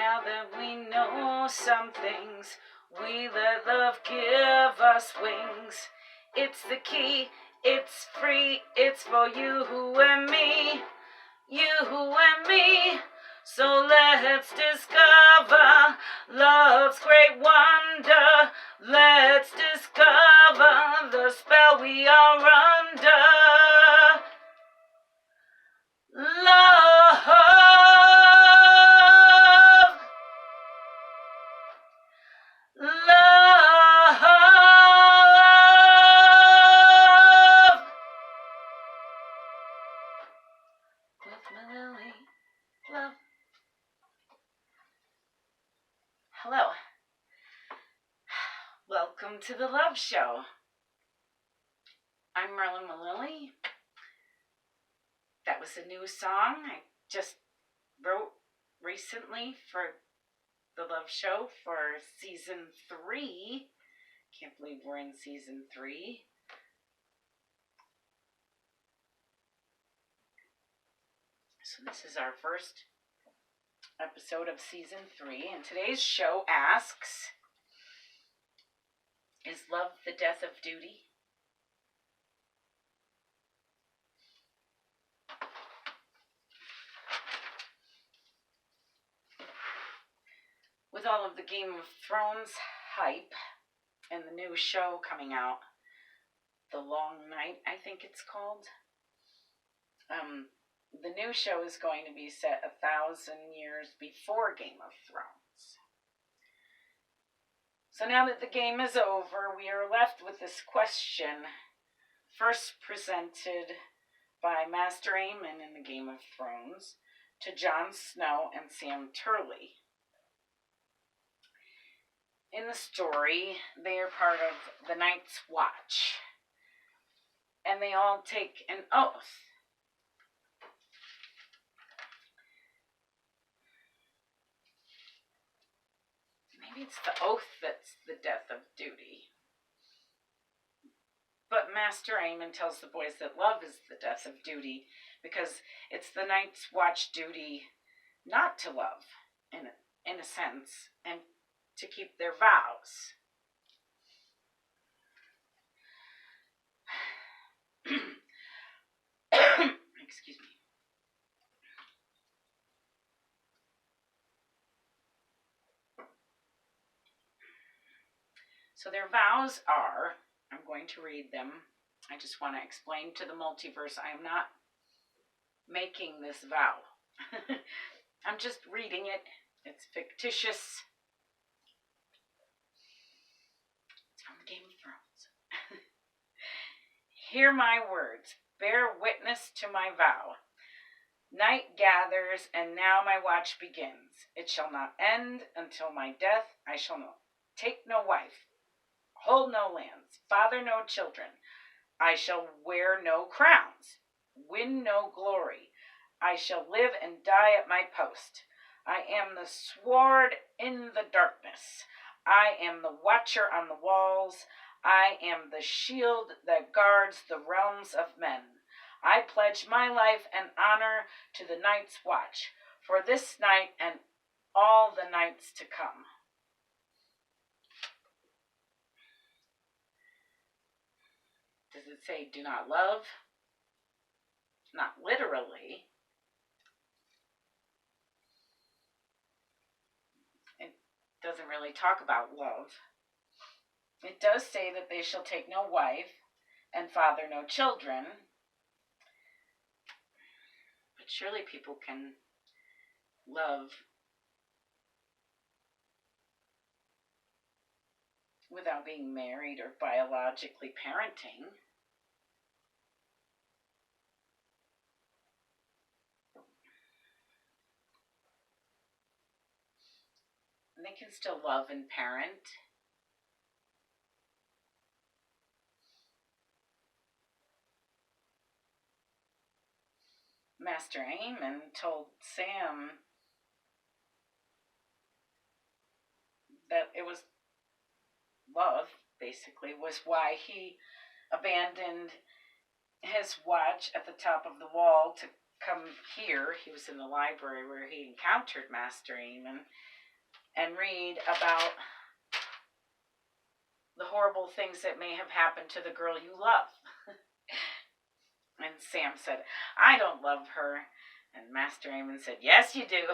Now that we know some things, we let love give us wings. It's the key, it's free, it's for you and me, you and me. So let's discover love's great wonder. Let's discover the spell we are under. Love. Love. With Mililli. Love. Hello. Welcome to the Love Show. I'm Merlin Mililli. That was a new song I just wrote recently for the Love Show for season 3. Can't believe we're in season 3. So this is our first episode of season 3, and today's show asks, is love the death of duty? With all of the Game of Thrones hype and the new show coming out, The Long Night, I think it's called. The new show is going to be set 1,000 years before Game of Thrones. So now that the game is over, we are left with this question, first presented by Master Aemon in the Game of Thrones to Jon Snow and Sam Turley. In the story, they are part of the Night's Watch, and they all take an oath. Maybe it's the oath that's the death of duty. But Master Aemon tells the boys that love is the death of duty because it's the Night's Watch duty not to love, in a sense, and to keep their vows. Excuse me. So their vows are, I'm going to read them. I just want to explain to the multiverse, I am not making this vow. I'm just reading it. It's fictitious. It's from the Game of Thrones. Hear my words. Bear witness to my vow. Night gathers, and now my watch begins. It shall not end until my death. I shall take no wife, hold no lands, father no children. I shall wear no crowns, win no glory. I shall live and die at my post. I am the sword in the darkness. I am the watcher on the walls. I am the shield that guards the realms of men. I pledge my life and honor to the Night's Watch for this night and all the nights to come. Does it say do not love? Not literally. It doesn't really talk about love. It does say that they shall take no wife and father no children. But surely people can love without being married or biologically parenting. And they can still love and parent. Master Aemon told Sam that it was love, basically, was why he abandoned his watch at the top of the wall to come here. He was in the library where he encountered Master Aemon, and read about the horrible things that may have happened to the girl you love. And Sam said, I don't love her. And Master Aemon said, yes, you do.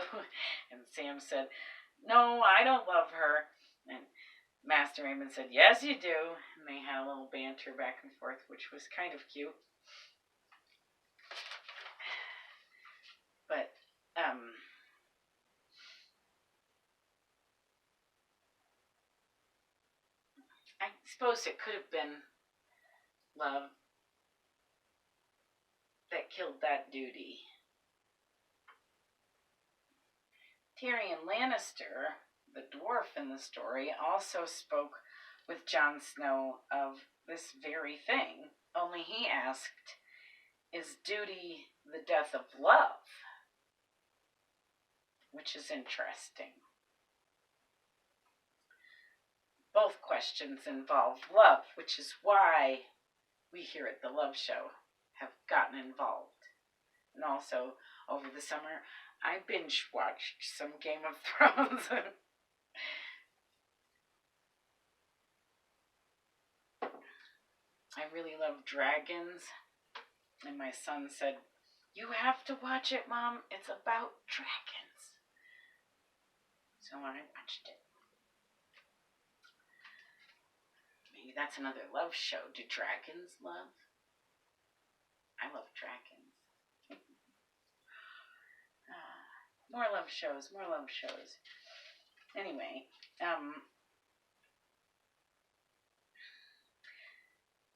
And Sam said, no, I don't love her. And Master Aemon said, yes, you do. And they had a little banter back and forth, which was kind of cute. But, I suppose it could have been love that killed that duty. Tyrion Lannister, the dwarf in the story, also spoke with Jon Snow of this very thing, only he asked, is duty the death of love? Which is interesting. Both questions involve love, which is why we here at the Love Show have gotten involved. And also, over the summer, I binge watched some Game of Thrones. I really love dragons. And my son said, you have to watch it, Mom. It's about dragons. So I watched it. Maybe that's another love show. Do dragons love? I love dragons. More love shows, more love shows. Anyway,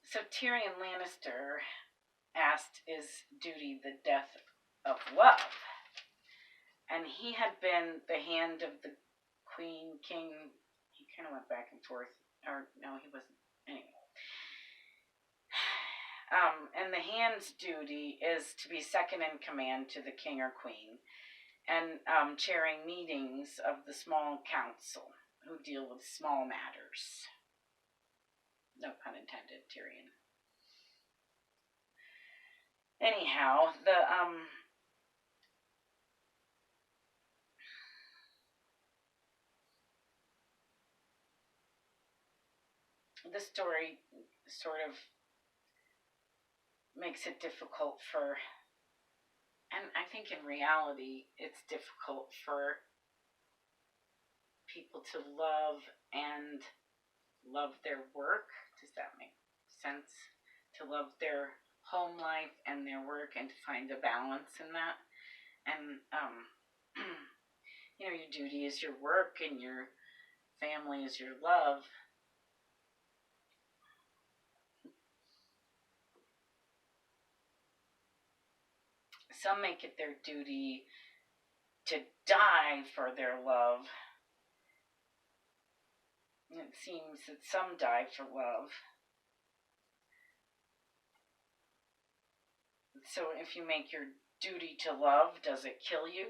so Tyrion Lannister asked, is duty the death of love? And he had been the hand of the queen, king. He kind of went back and forth. Or, no, he wasn't. Anyway. And the hand's duty is to be second in command to the king or queen and chairing meetings of the small council who deal with small matters. No pun intended, Tyrion. Anyhow, the story sort of makes it difficult for, and I think in reality it's difficult for people to love and love their work. Does that make sense? To love their home life and their work and to find a balance in that. And, your duty is your work and your family is your love. Some make it their duty to die for their love. It seems that some die for love. So if you make your duty to love, does it kill you?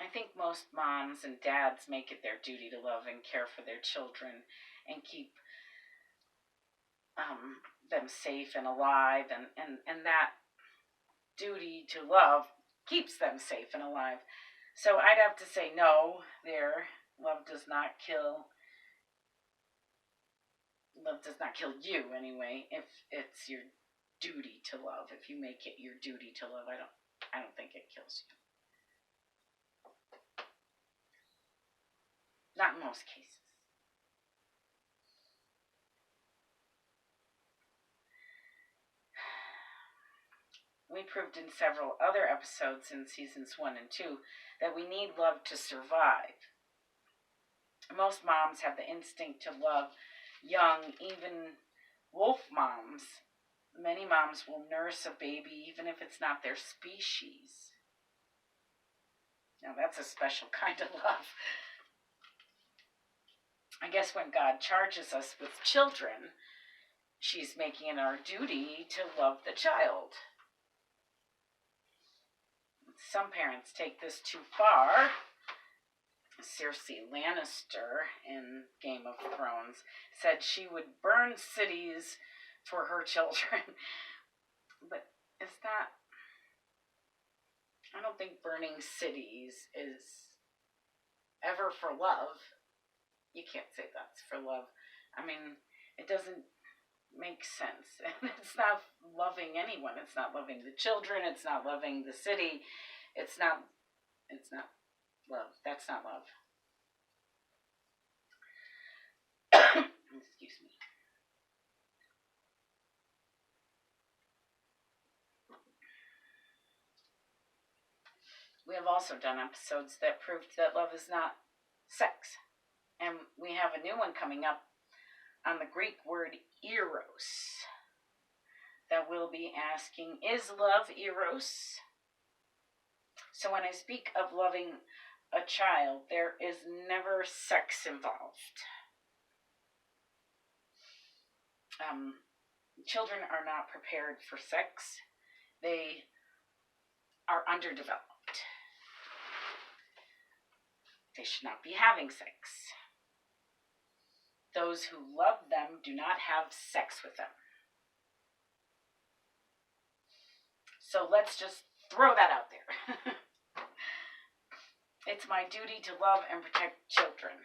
I think most moms and dads make it their duty to love and care for their children and keep them safe and alive, and that duty to love keeps them safe and alive. So I'd have to say no there. Love does not kill you anyway if it's your duty to love. If you make it your duty to love, I don't think it kills you. Not in most cases. We proved in several other episodes in seasons 1 and 2 that we need love to survive. Most moms have the instinct to love young, even wolf moms. Many moms will nurse a baby even if it's not their species. Now that's a special kind of love. I guess when God charges us with children, she's making it our duty to love the child. Some parents take this too far Cersei Lannister in Game of Thrones said she would burn cities for her children. But is that... I don't think burning cities is ever for love. You can't say that's for love. I mean, it doesn't make sense. And it's not loving anyone. It's not loving the children. It's not loving the city. It's not love. That's not love. Excuse me. We have also done episodes that proved that love is not sex. And we have a new one coming up on the Greek word eros that we'll be asking, is love eros? So when I speak of loving a child, there is never sex involved. Children are not prepared for sex. They are underdeveloped. They should not be having sex. Those who love them do not have sex with them. So let's just throw that out there. It's my duty to love and protect children.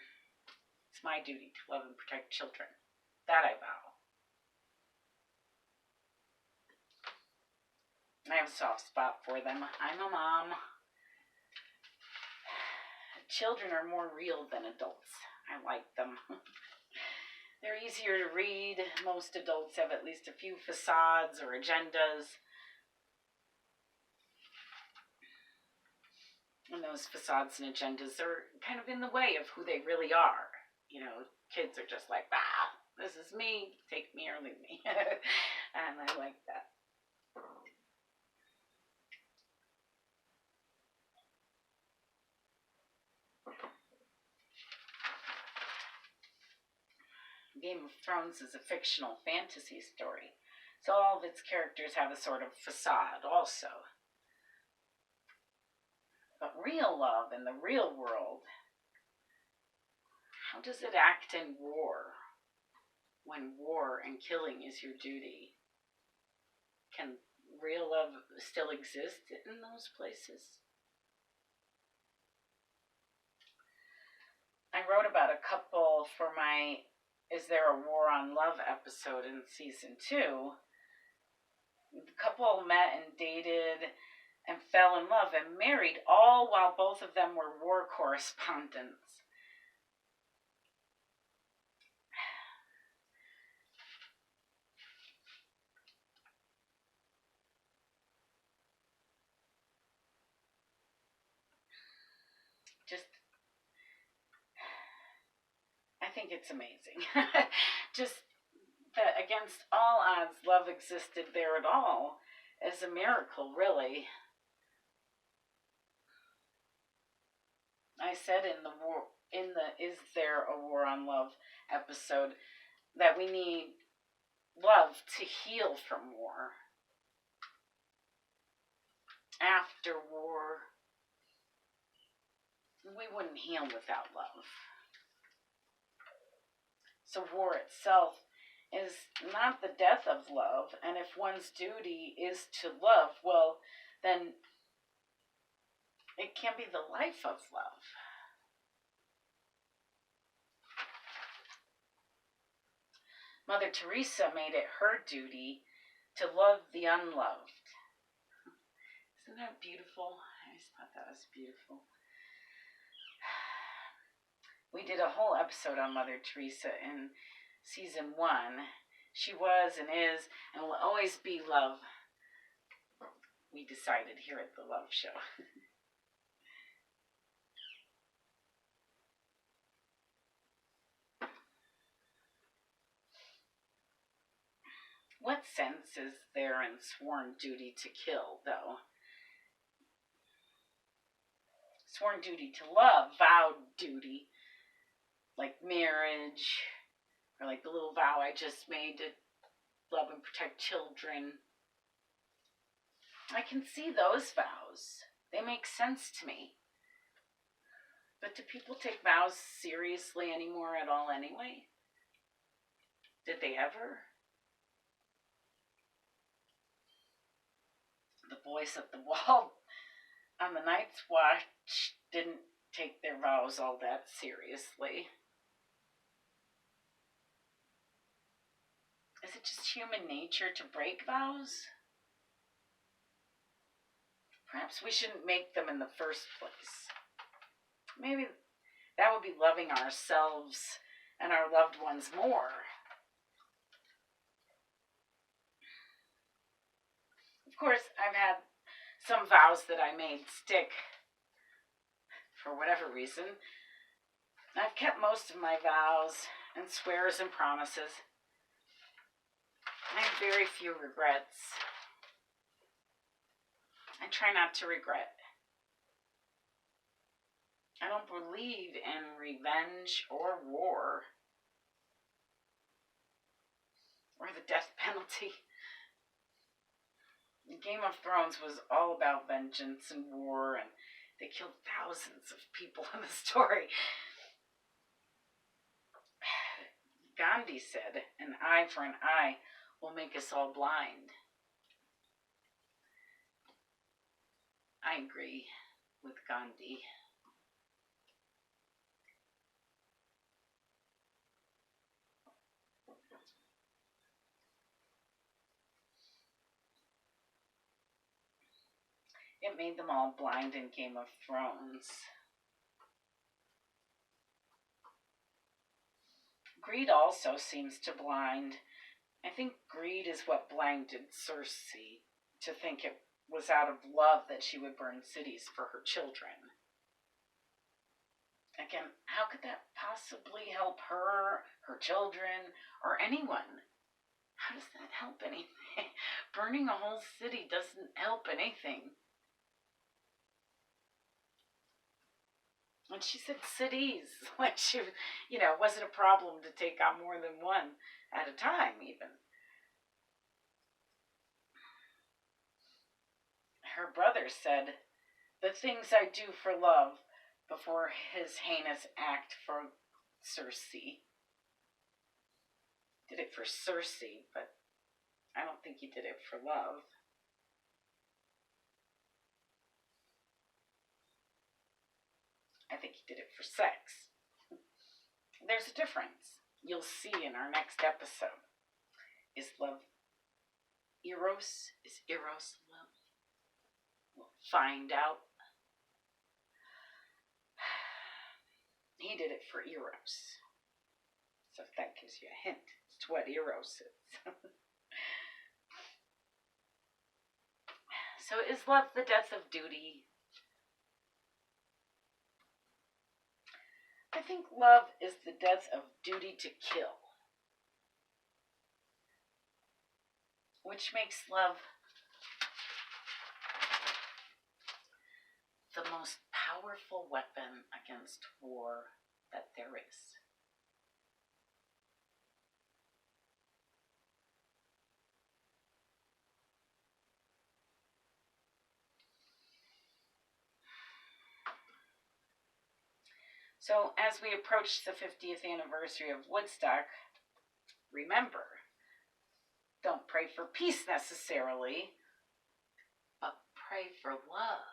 It's my duty to love and protect children. That I vow. I have a soft spot for them. I'm a mom. Children are more real than adults. I like them. They're easier to read. Most adults have at least a few facades or agendas. And those facades and agendas are kind of in the way of who they really are. You know, kids are just like, this is me, take me or leave me. And I like that. Game of Thrones is a fictional fantasy story, so all of its characters have a sort of facade also. But real love in the real world, how does it act in war? When war and killing is your duty, can real love still exist in those places? I wrote about a couple for my Is There a War on Love episode in season 2. The couple met and dated and fell in love and married, all while both of them were war correspondents. I think it's amazing. Just that against all odds, love existed there at all is a miracle, really. I said in the Is There a War on Love episode that we need love to heal from war. After war, we wouldn't heal without love. So war itself is not the death of love, and if one's duty is to love, well, then it can be the life of love. Mother Teresa made it her duty to love the unloved. Isn't that beautiful? I just thought that was beautiful. We did a whole episode on Mother Teresa in season 1. She was and is and will always be love. We decided here at the Love Show. What sense is there in sworn duty to kill, though? Sworn duty to love, vowed duty, like marriage, or like the little vow I just made to love and protect children. I can see those vows. They make sense to me. But do people take vows seriously anymore at all anyway? Did they ever? The boys at the wall on the Night's Watch didn't take their vows all that seriously. Is it just human nature to break vows? Perhaps we shouldn't make them in the first place. Maybe that would be loving ourselves and our loved ones more. Of course, I've had some vows that I made stick for whatever reason. I've kept most of my vows and swears and promises. I have very few regrets. I try not to regret. I don't believe in revenge or war or the death penalty. Game of Thrones was all about vengeance and war, and they killed thousands of people in the story. Gandhi said, "An eye for an eye will make us all blind." I agree with Gandhi. It made them all blind in Game of Thrones. Greed also seems to blind. I think greed is what blinded Cersei to think it was out of love that she would burn cities for her children. Again, how could that possibly help her, her children, or anyone? How does that help anything? Burning a whole city doesn't help anything. When she said cities, like she, was it a problem to take on more than one at a time, even? Her brother said, "The things I do for love," before his heinous act for Cersei. Did it for Cersei, but I don't think he did it for love. I think he did it for sex. There's a difference. You'll see in our next episode. Is love Eros? Is Eros love? We'll find out. He did it for Eros. So if that gives you a hint as to what Eros is. So is love the death of duty? I think love is the death of duty to kill, which makes love the most powerful weapon against war that there is. So as we approach the 50th anniversary of Woodstock, remember, don't pray for peace necessarily, but pray for love.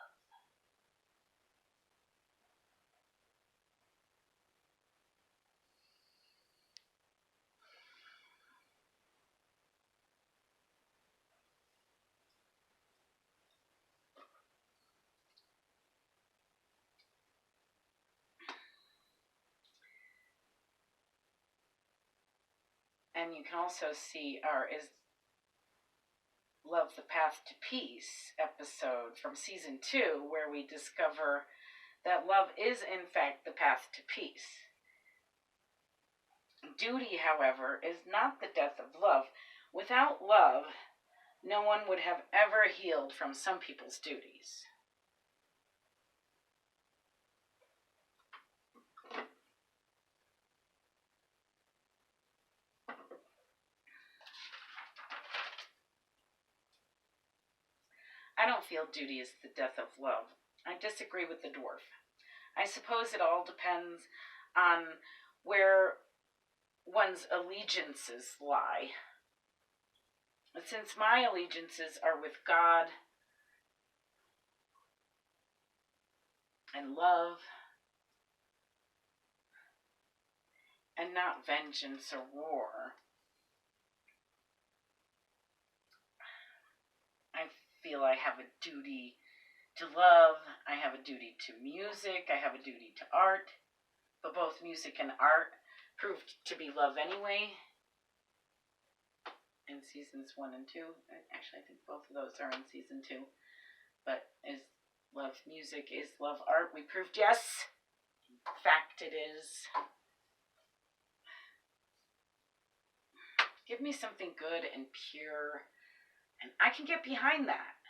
And you can also see our Is Love the Path to Peace episode from season 2, where we discover that love is in fact the path to peace. Duty, however, is not the death of love. Without love, no one would have ever healed from some people's duties. I don't feel duty is the death of love. I disagree with the dwarf. I suppose it all depends on where one's allegiances lie. But since my allegiances are with God and love and not vengeance or war, I feel I have a duty to love, I have a duty to music, I have a duty to art, but both music and art proved to be love anyway in seasons 1 and 2. Actually, I think both of those are in season 2. But is love music, is love art? We proved yes. In fact, it is. Give me something good and pure, and I can get behind that.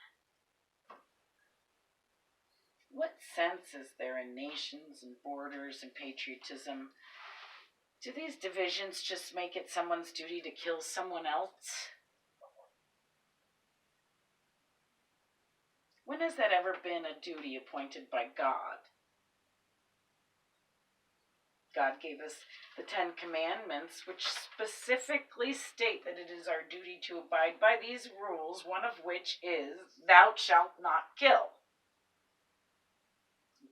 What sense is there in nations and borders and patriotism? Do these divisions just make it someone's duty to kill someone else? When has that ever been a duty appointed by God? God gave us the 10 Commandments, which specifically state that it is our duty to abide by these rules, one of which is, thou shalt not kill.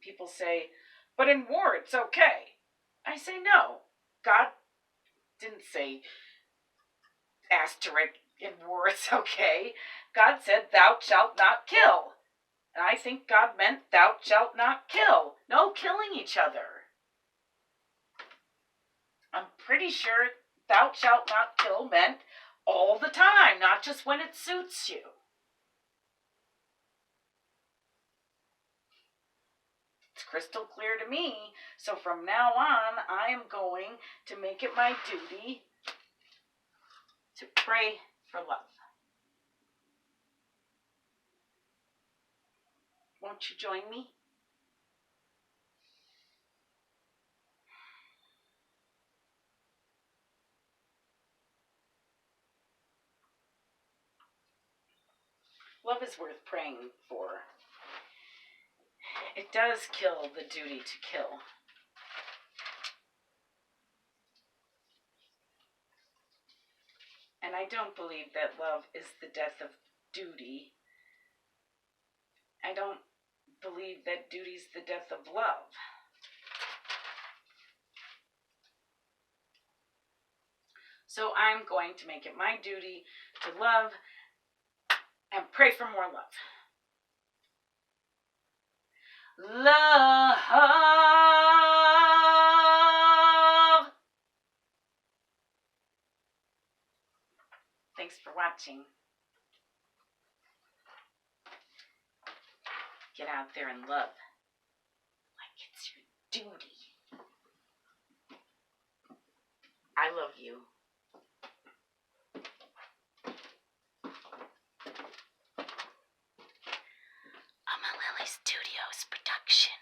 People say, but in war it's okay. I say no. God didn't say asterisk in war it's okay. God said thou shalt not kill. And I think God meant thou shalt not kill. No killing each other. I'm pretty sure thou shalt not kill meant all the time, not just when it suits you. It's crystal clear to me. So from now on, I am going to make it my duty to pray for love. Won't you join me? Love is worth praying for. It does kill the duty to kill. And I don't believe that love is the death of duty. I don't believe that duty's the death of love. So I'm going to make it my duty to love and pray for more love. Love. Thanks for watching. Get out there and love like it's your duty. I love you. A MililliStudios production.